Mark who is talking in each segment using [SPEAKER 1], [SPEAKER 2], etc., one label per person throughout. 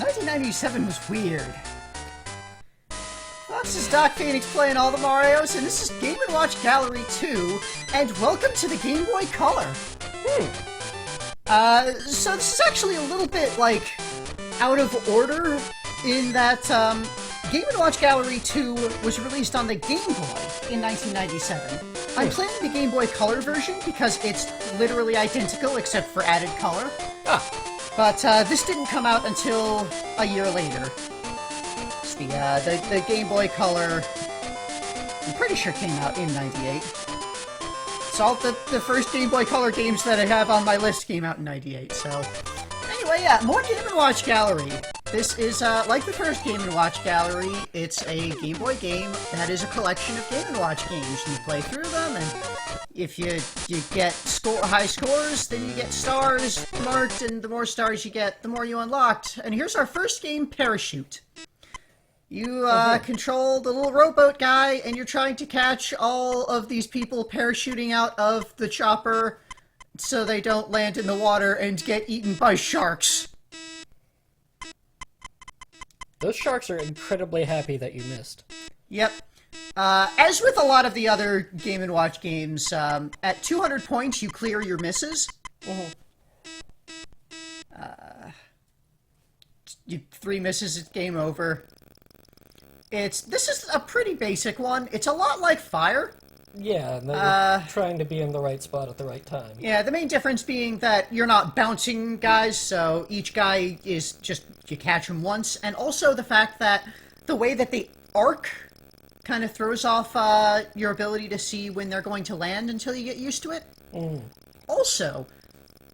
[SPEAKER 1] 1997 was weird. Well, this is Doc Phoenix playing all the Marios, and this is Game & Watch Gallery 2, and welcome to the Game Boy Color. So this is actually a little bit, like, out of order, in that, Game & Watch Gallery 2 was released on the Game Boy in 1997. I'm playing the Game Boy Color version because it's literally identical except for added color. But this didn't come out until a year later. It's the Game Boy Color, I'm pretty sure came out in 98. It's all the first Game Boy Color games that I have on my list came out in 98, so... Anyway, yeah, more Game & Watch Gallery. This is, like the first Game & Watch Gallery, it's a Game Boy game that is a collection of Game & Watch games. You play through them, and if you get high scores, then you get stars marked, and the more stars you get, the more you unlocked. And here's our first game, Parachute. You, control the little rowboat guy, and you're trying to catch all of these people parachuting out of the chopper so they don't land in the water and get eaten by sharks.
[SPEAKER 2] Those sharks are incredibly happy that you missed. Yep.
[SPEAKER 1] As with a lot of the other Game & Watch games, at 200 points you clear your misses. 3 misses, it's game over. This is a pretty basic one. It's a lot like Fire.
[SPEAKER 2] Yeah, they're trying to be in the right spot at the right time.
[SPEAKER 1] Yeah, the main difference being that you're not bouncing guys, so each guy is just, you catch him once, and also the fact that the way that they arc kind of throws off your ability to see when they're going to land until you get used to it. Also,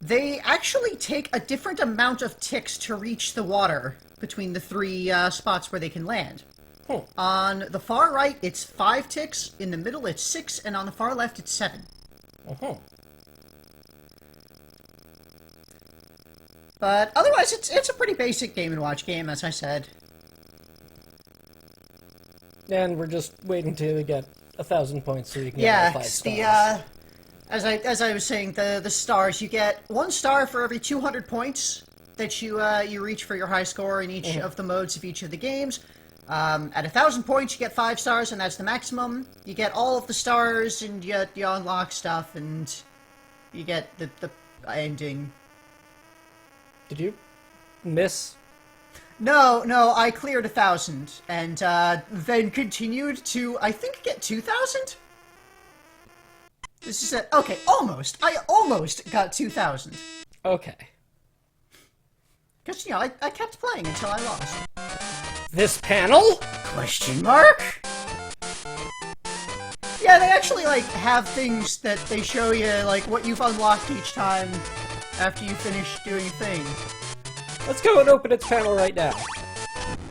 [SPEAKER 1] they actually take a different amount of ticks to reach the water between the 3 spots where they can land. On the far right, it's 5 ticks, in the middle it's 6, and on the far left it's 7. But otherwise, it's a pretty basic Game & Watch game, as I said.
[SPEAKER 2] And we're just waiting to get 1,000 points so you can get 5 stars.
[SPEAKER 1] As I was saying, the stars, you get 1 star for every 200 points that you reach for your high score in each of the modes of each of the games. At 1,000 points, you get 5 stars, and that's the maximum. You get all of the stars, and you unlock stuff, and you get the ending.
[SPEAKER 2] Did you miss?
[SPEAKER 1] No, I cleared 1,000, and then continued to, I think, get 2,000? This is it. Okay, almost. I almost got 2,000.
[SPEAKER 2] Okay.
[SPEAKER 1] Because, I kept playing until I lost.
[SPEAKER 2] This panel?
[SPEAKER 1] Question mark? Yeah, they actually, have things that they show you, what you've unlocked each time after you finish doing a thing.
[SPEAKER 2] Let's go and open its panel right now.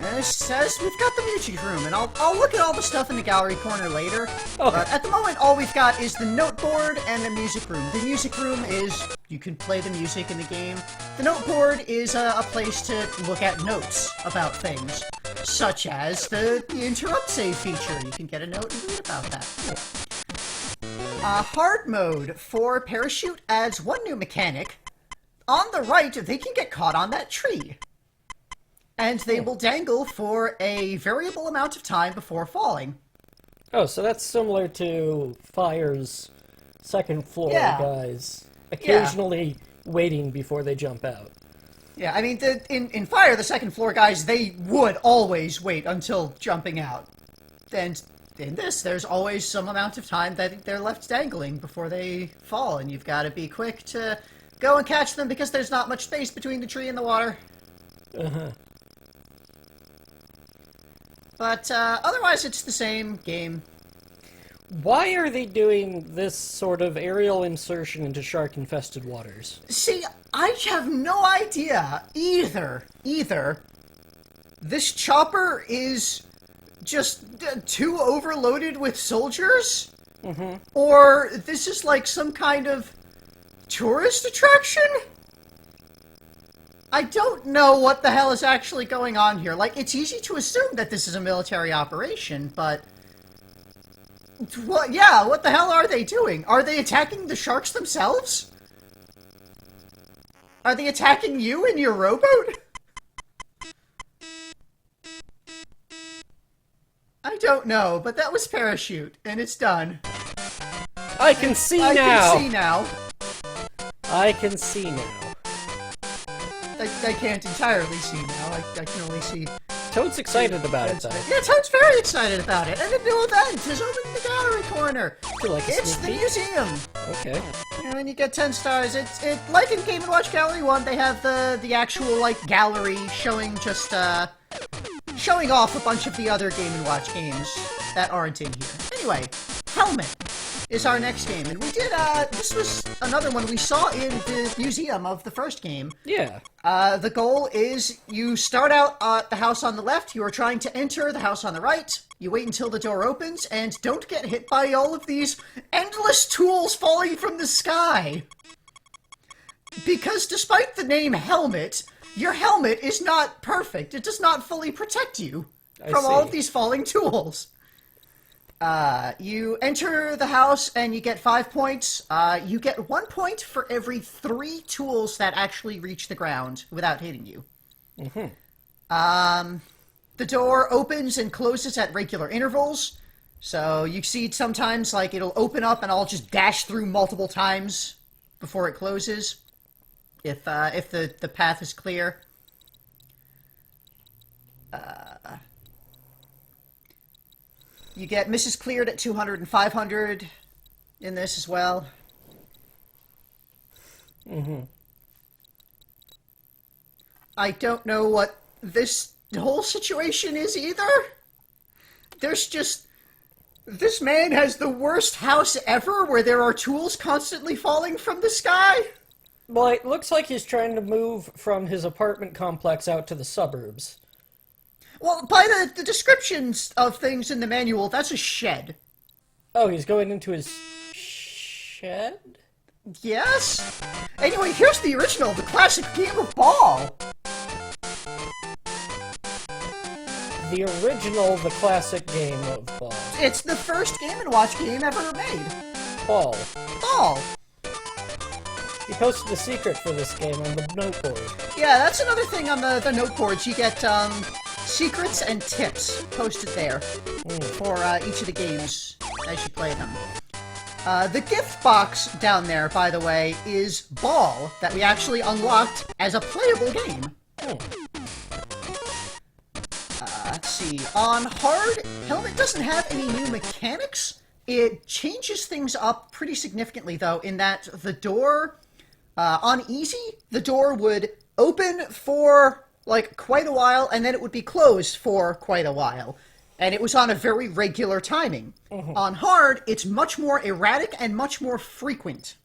[SPEAKER 1] And it says we've got the music room, and I'll look at all the stuff in the gallery corner later.
[SPEAKER 2] Okay.
[SPEAKER 1] But at the moment, all we've got is the note board and the music room. The music room is, you can play the music in the game. The note board is a place to look at notes about things, such as the interrupt save feature. You can get a note and read about that. Hard mode for Parachute adds 1 new mechanic. On the right, they can get caught on that tree. And they will dangle for a variable amount of time before falling.
[SPEAKER 2] Oh, so that's similar to Fire's second floor guys. Occasionally waiting before they jump out.
[SPEAKER 1] Yeah, I mean, in Fire, the second floor guys, they would always wait until jumping out. And in this, there's always some amount of time that they're left dangling before they fall, and you've got to be quick to go and catch them because there's not much space between the tree and the water. But otherwise, it's the same game.
[SPEAKER 2] Why are they doing this sort of aerial insertion into shark-infested waters?
[SPEAKER 1] See, I have no idea either. This chopper is just too overloaded with soldiers? Or this is like some kind of tourist attraction? I don't know what the hell is actually going on here. It's easy to assume that this is a military operation, but... what the hell are they doing? Are they attacking the sharks themselves? Are they attacking you in your rowboat? I don't know, but that was Parachute, and it's done.
[SPEAKER 2] I can see now!
[SPEAKER 1] I can see now.
[SPEAKER 2] I can see now.
[SPEAKER 1] I can't entirely see now. I can only see...
[SPEAKER 2] Toad's excited about it, though.
[SPEAKER 1] Yeah, Toad's very excited about it. And a new event is open in the gallery corner.
[SPEAKER 2] Like
[SPEAKER 1] it's the museum.
[SPEAKER 2] Okay.
[SPEAKER 1] And you get 10 stars. It's like in Game & Watch Gallery 1, they have the actual, like, gallery showing just, showing off a bunch of the other Game & Watch games that aren't in here. Anyway, Helmet is our next game. And we did, this was another one we saw in the museum of the first game.
[SPEAKER 2] Yeah.
[SPEAKER 1] The goal is you start out at the house on the left, you are trying to enter the house on the right, you wait until the door opens, and don't get hit by all of these endless tools falling from the sky. Because despite the name Helmet, your helmet is not perfect. It does not fully protect you from all of these falling tools. You enter the house and you get 5 points. You get 1 point for every 3 tools that actually reach the ground without hitting you. Mm-hmm. The door opens and closes at regular intervals. So you see sometimes, like, it'll open up and I'll just dash through multiple times before it closes. If the path is clear. You get misses cleared at 200 and 500 in this as well.
[SPEAKER 2] Mm-hmm.
[SPEAKER 1] I don't know what this whole situation is either. There's just... This man has the worst house ever where there are tools constantly falling from the sky.
[SPEAKER 2] Well, it looks like he's trying to move from his apartment complex out to the suburbs.
[SPEAKER 1] Well, by the descriptions of things in the manual, that's a shed.
[SPEAKER 2] Oh, he's going into his shed?
[SPEAKER 1] Yes? Anyway, here's the original, the classic game of Ball.
[SPEAKER 2] The original, the classic game of Ball.
[SPEAKER 1] It's the first Game & Watch game ever made.
[SPEAKER 2] Ball.
[SPEAKER 1] Ball.
[SPEAKER 2] He posted a secret for this game on the note board.
[SPEAKER 1] Yeah, that's another thing on the note boards. You get, secrets and tips posted there for each of the games as you play them. The gift box down there, by the way, is Ball, that we actually unlocked as a playable game. Let's see. On hard, Helmet doesn't have any new mechanics. It changes things up pretty significantly, though, in that the door, on easy, the door would open for like quite a while, and then it would be closed for quite a while. And it was on a very regular timing. Mm-hmm. On hard, it's much more erratic and much more frequent.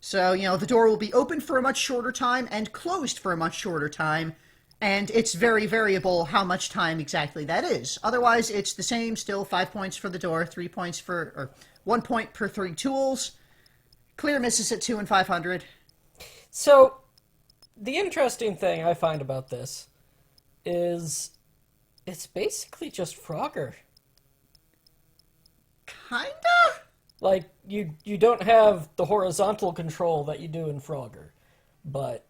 [SPEAKER 1] So, you know, the door will be open for a much shorter time and closed for a much shorter time, and it's very variable how much time exactly that is. Otherwise, it's the same, still 5 points for the door, 3 points for, or 1 point per 3 tools. Clear misses at 2 and 500.
[SPEAKER 2] So, the interesting thing I find about this is it's basically just Frogger.
[SPEAKER 1] Kinda?
[SPEAKER 2] Like, you don't have the horizontal control that you do in Frogger, but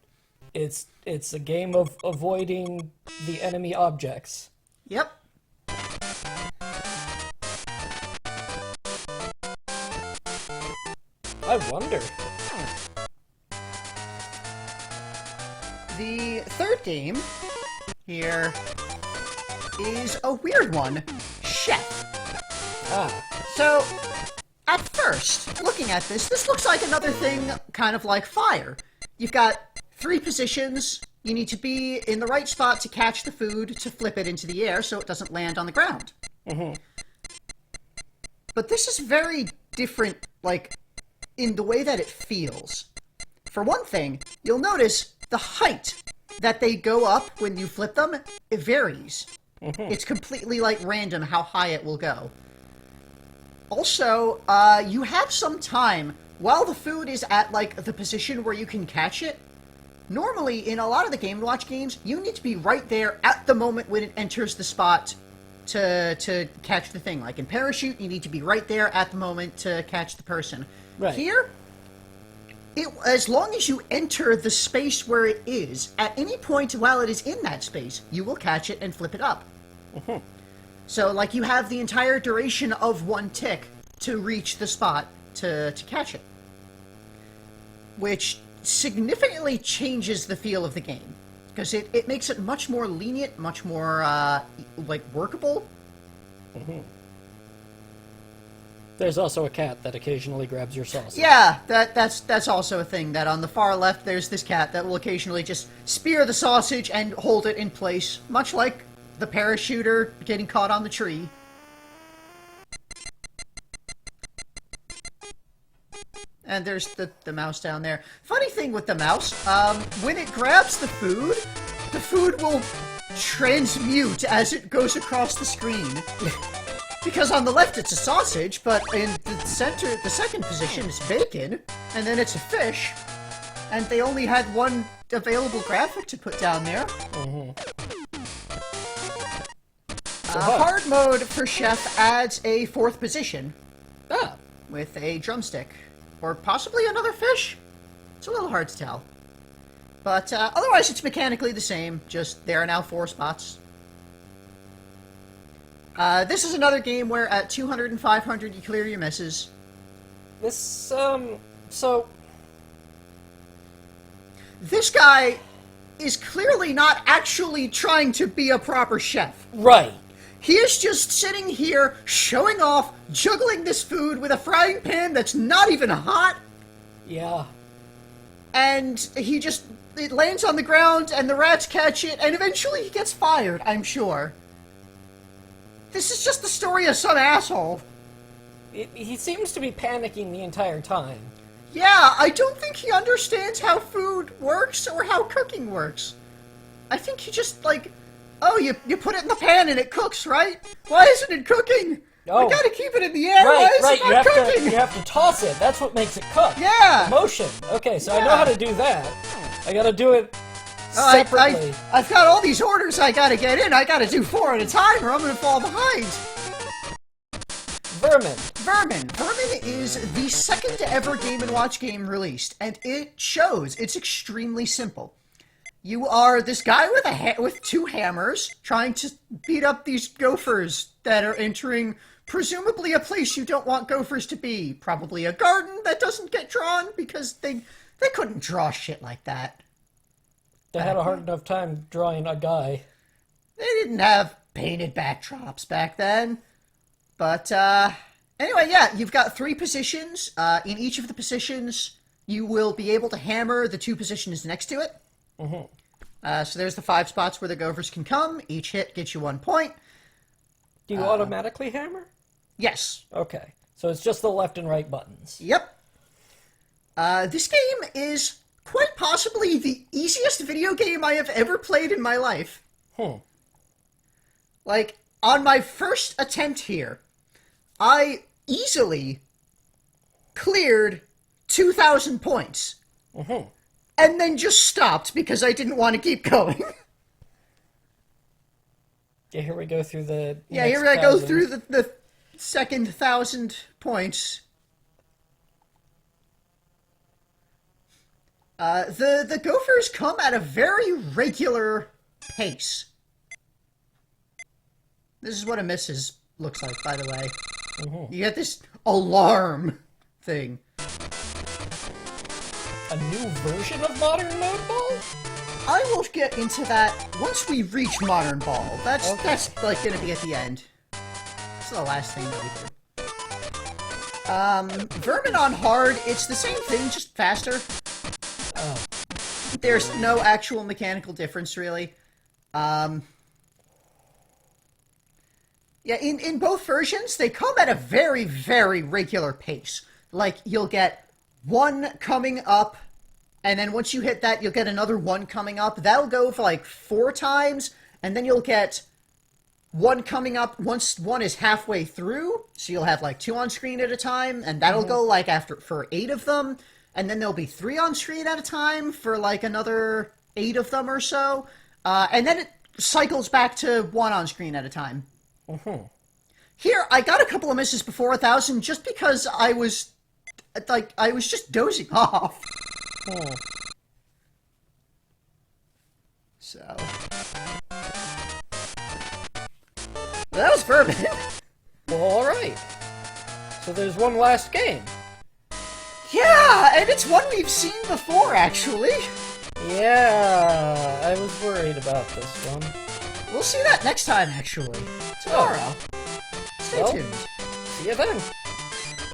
[SPEAKER 2] it's a game of avoiding the enemy objects.
[SPEAKER 1] Yep.
[SPEAKER 2] I wonder.
[SPEAKER 1] The third game here is a weird one. Chef. So, at first, looking at this looks like another thing kind of like Fire. You've got 3 positions. You need to be in the right spot to catch the food, to flip it into the air so it doesn't land on the ground. Mm-hmm. But this is very different, like, in the way that it feels. For one thing, you'll notice the height that they go up when you flip them, it varies. Mm-hmm. It's completely, like, random how high it will go. Also, you have some time, while the food is at, like, the position where you can catch it. Normally, in a lot of the Game & Watch games, you need to be right there at the moment when it enters the spot to catch the thing. Like in Parachute, you need to be right there at the moment to catch the person.
[SPEAKER 2] Right.
[SPEAKER 1] Here, as long as you enter the space where it is, at any point while it is in that space, you will catch it and flip it up. Mm-hmm. So, like, you have the entire duration of one tick to reach the spot to catch it. Which significantly changes the feel of the game. Because it makes it much more lenient, much more, like, workable.
[SPEAKER 2] Mm-hmm. There's also a cat that occasionally grabs your sausage.
[SPEAKER 1] Yeah, that's also a thing, that on the far left there's this cat that will occasionally just spear the sausage and hold it in place, much like the parachuter getting caught on the tree. And there's the mouse down there. Funny thing with the mouse, when it grabs the food will transmute as it goes across the screen. Because on the left it's a sausage, but in the center, the second position is bacon, and then it's a fish. And they only had one available graphic to put down there.
[SPEAKER 2] Mm-hmm.
[SPEAKER 1] Hard mode for Chef adds a fourth position.
[SPEAKER 2] Ah.
[SPEAKER 1] With a drumstick. Or possibly another fish? It's a little hard to tell. But otherwise it's mechanically the same, just there are now 4 spots. This is another game where at 200 and 500 you clear your misses.
[SPEAKER 2] This, so...
[SPEAKER 1] This guy is clearly not actually trying to be a proper chef.
[SPEAKER 2] Right.
[SPEAKER 1] He is just sitting here, showing off, juggling this food with a frying pan that's not even hot.
[SPEAKER 2] Yeah.
[SPEAKER 1] And it lands on the ground, and the rats catch it, and eventually he gets fired, I'm sure. This is just the story of some asshole.
[SPEAKER 2] He seems to be panicking the entire time.
[SPEAKER 1] Yeah, I don't think he understands how food works or how cooking works. I think he just, like... Oh, you put it in the pan and it cooks, right? Why isn't it cooking?
[SPEAKER 2] Oh.
[SPEAKER 1] We gotta keep it in the air.
[SPEAKER 2] Right,
[SPEAKER 1] Why is
[SPEAKER 2] right.
[SPEAKER 1] it not cooking?
[SPEAKER 2] You have to toss it. That's what makes it cook.
[SPEAKER 1] Yeah.
[SPEAKER 2] The motion. Okay, so I know
[SPEAKER 1] Yeah.
[SPEAKER 2] how to do that. I gotta do it separately.
[SPEAKER 1] I've got all these orders I gotta get in. I gotta do 4 at a time or I'm gonna fall behind.
[SPEAKER 2] Vermin.
[SPEAKER 1] Vermin is the second ever Game & Watch game released, and it shows. It's extremely simple. You are this guy with 2 hammers trying to beat up these gophers that are entering presumably a place you don't want gophers to be. Probably a garden that doesn't get drawn because they couldn't draw shit like that.
[SPEAKER 2] They had a hard enough time drawing a guy.
[SPEAKER 1] They didn't have painted backdrops back then. But anyway, yeah, you've got 3 positions. In each of the positions, you will be able to hammer the 2 positions next to it. Mm-hmm. So there's the 5 spots where the gophers can come. Each hit gets you 1 point.
[SPEAKER 2] Do you automatically hammer?
[SPEAKER 1] Yes.
[SPEAKER 2] Okay. So it's just the left and right buttons.
[SPEAKER 1] Yep. This game is quite possibly the easiest video game I have ever played in my life. Like, on my first attempt here, I easily cleared 2,000 points.
[SPEAKER 2] Mm-hmm.
[SPEAKER 1] And then just stopped because I didn't want to keep going.
[SPEAKER 2] Yeah, here we go through the
[SPEAKER 1] Yeah,
[SPEAKER 2] next
[SPEAKER 1] here I go
[SPEAKER 2] 1,000.
[SPEAKER 1] through the second 1,000 points. The gophers come at a very regular pace. This is what a missus looks like, by the way.
[SPEAKER 2] Mm-hmm.
[SPEAKER 1] You get this alarm thing.
[SPEAKER 2] A new version of Modern Mode Ball?
[SPEAKER 1] I will get into that once we reach Modern Ball. That's like gonna be at the end. It's the last thing that we do. Vermin on hard, it's the same thing, just faster.
[SPEAKER 2] Oh.
[SPEAKER 1] There's no actual mechanical difference, really. Yeah, in both versions, they come at a very, very regular pace. Like, you'll get 1 coming up, and then once you hit that, you'll get another 1 coming up. That'll go for like 4 times, and then you'll get 1 coming up once 1 is halfway through, so you'll have like 2 on screen at a time, and that'll go like for 8 of them, and then there'll be 3 on screen at a time for like another 8 of them or so, and then it cycles back to 1 on screen at a time.
[SPEAKER 2] Mm-hmm.
[SPEAKER 1] Here, I got a couple of misses before 1,000 just because I was just dozing off.
[SPEAKER 2] Oh.
[SPEAKER 1] So. That was Vermin.
[SPEAKER 2] Well, alright. So there's one last game.
[SPEAKER 1] Yeah, and it's one we've seen before, actually.
[SPEAKER 2] Yeah, I was worried about this one.
[SPEAKER 1] We'll see that next time, actually. Tomorrow. Stay
[SPEAKER 2] Well,
[SPEAKER 1] tuned.
[SPEAKER 2] See you then.